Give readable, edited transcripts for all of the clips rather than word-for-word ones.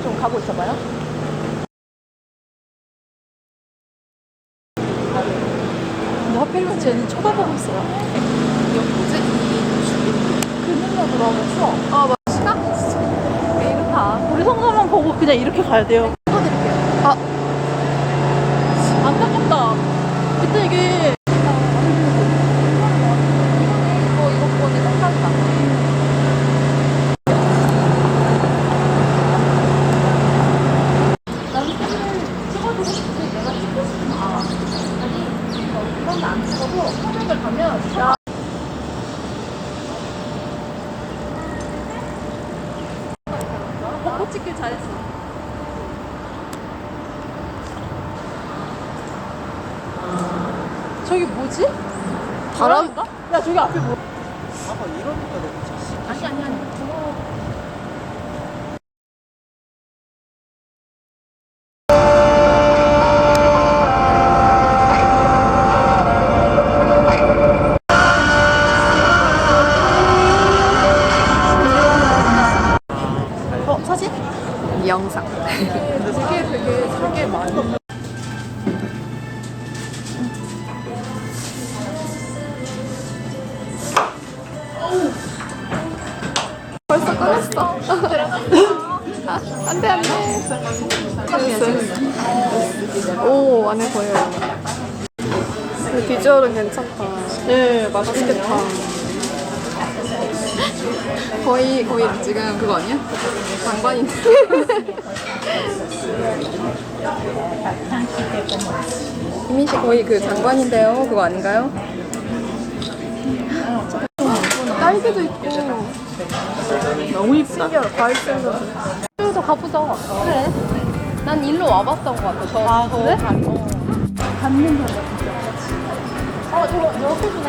좀 가고 있어봐요. 근데 하필이면 쟤는 쳐다보고 있어요. 이거 뭐지? 그 능력으로 하면 추워. 아, 시간? 왜 이렇다. 우리 성적만 보고 그냥 이렇게 가야 돼요. 찍어드릴게요. 아, 안타깝다. 그때 이게 이거 보니 생각이 나. 나는 사진을 찍어주고 싶은데 내가 찍고 싶은 거 아니 그런 거 안 찍어도 화면을 가면 야 벚꽃 찍길 잘했어. 저기 뭐지? 바람? 야 저기 앞에 뭐? 봐봐 이러니까 너무 아니 아니 아니. 사진? 영상. 되게 많이. 벌써 끊었어. 안 돼, 안 돼. 오, 안에 보여요. 비주얼은 괜찮다. 네 맛있겠다. 거의 지금 그거 아니야? 장관인데. 이민 씨 거의 그 장관인데요. 그거 아닌가요? 딸기도 있고. 너무 이쁘다. 과일 샐러드. 여기도 가보자. 그래. 난 일로 와봤던 것 같아. 아, 그래? 갖는 거야. 저거 이렇게 주네.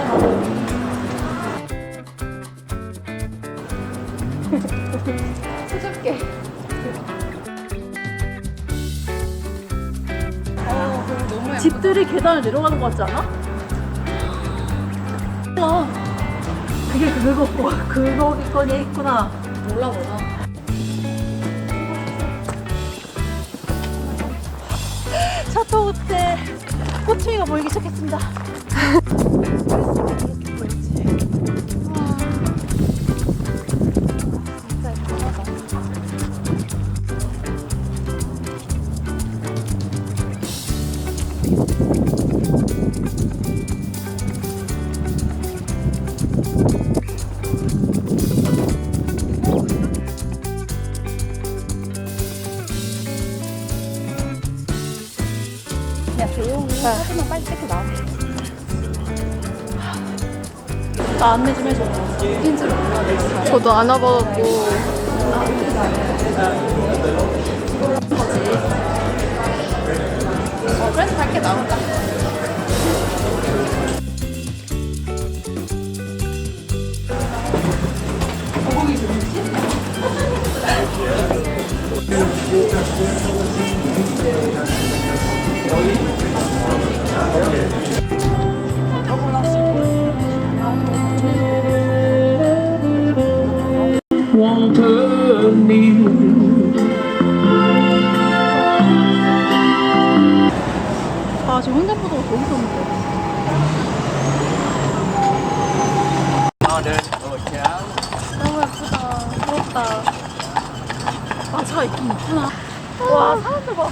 해줄게. 집들이 계단을 내려가는 것 같지 않아? 그게 그거겠거니 있구나. 몰라. 차토 호텔 꼬투리가 보이기 시작했습니다. 야, 조용히 사진만 빨리 찍고 나와. 나 안내 좀 해줘. 저도 안 와봐갖고. 그래서 밝게 나온다. 아, 저 횡단보도가 거기 있었는데. 너무 예쁘다. 부럽다. 아, 차 있긴 있구나. 와, 사람들 봐.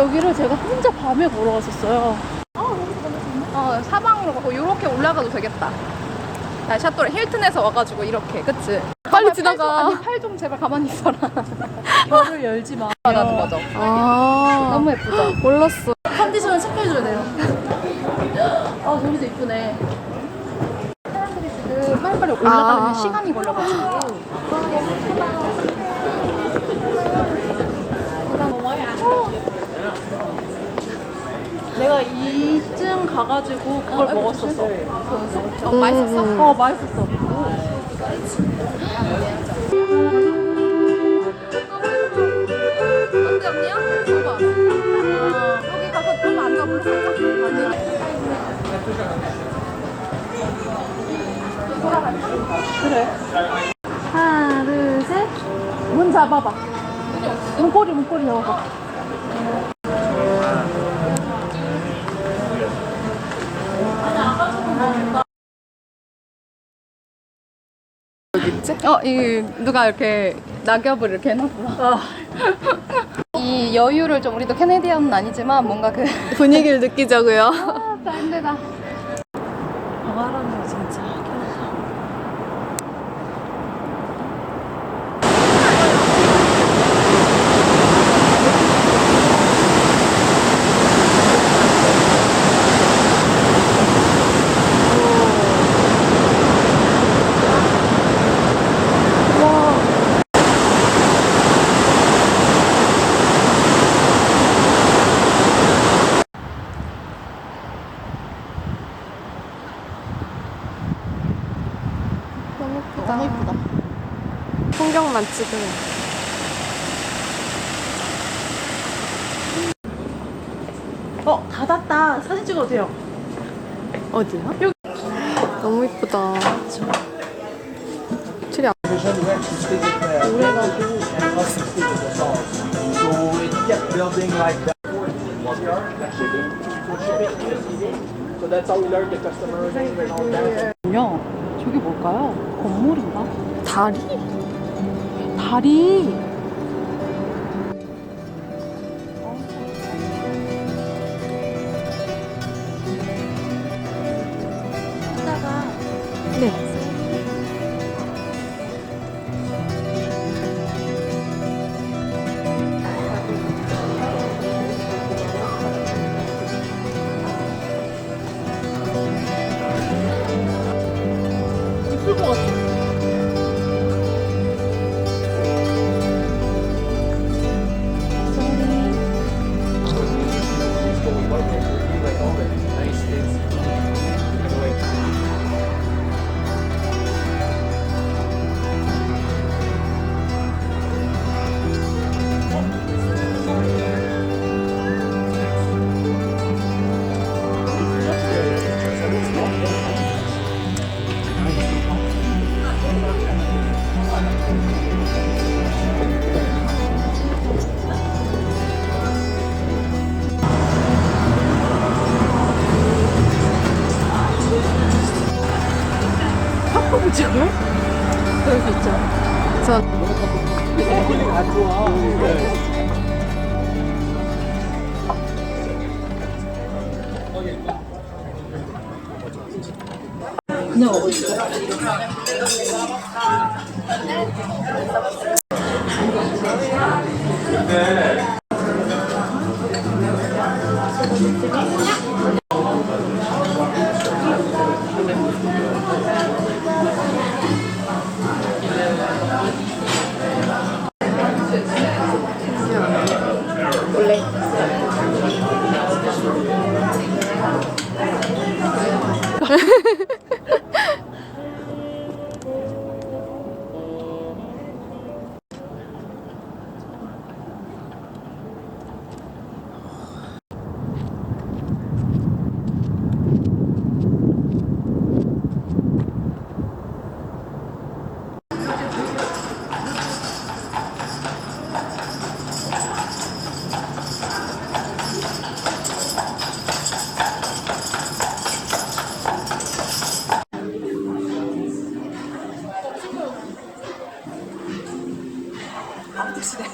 여기를 제가 혼자 밤에 걸어갔었어요. 사방으로 가고 이렇게 올라가도 되겠다. 나 샤또를 힐튼에서 와가지고 이렇게 그치? 빨리 지나가. 팔 좀 제발 가만히 있어라. 혀를 열지 마. 맞아 맞아. 너무 예쁘죠? 몰랐어. 컨디션을 체크해줘야 돼요. 저기도 이쁘네. 사람들이 지금 빨리빨리 올라가려면 시간이 걸려가지고. 내가 2층 가가지고 그걸 먹었었어. 맛있었어? 맛있었어. 어때 언니야? 봐봐. 여기 가서 좀 앉아볼래? 그래. 하나, 둘, 셋. 문 잡아봐. 문고리 잡아봐. 이 누가 이렇게 낙엽을 이렇게 해놨구나. 이 여유를 좀 우리도 캐네디언은 아니지만 뭔가 그 분위기를 느끼자고요. 나 힘들다. 바람이 진짜. 너무 예쁘다. 풍경만 찍으면. 닫았다. 사진 찍어도 돼요. 어디야? 여기. 너무 이쁘다. 트리 앞. Vision where to stay with the and us to stay with the sauce. So it kept building like that. So that's how we learned the customer name and all that. 야, 저게 뭘까요? 건물인가? 다리? 다리. 네. 이쁠 것 같아. 찍어요? 그럴 수 있죠. 전 안 좋아. 그냥 먹을게. 시대.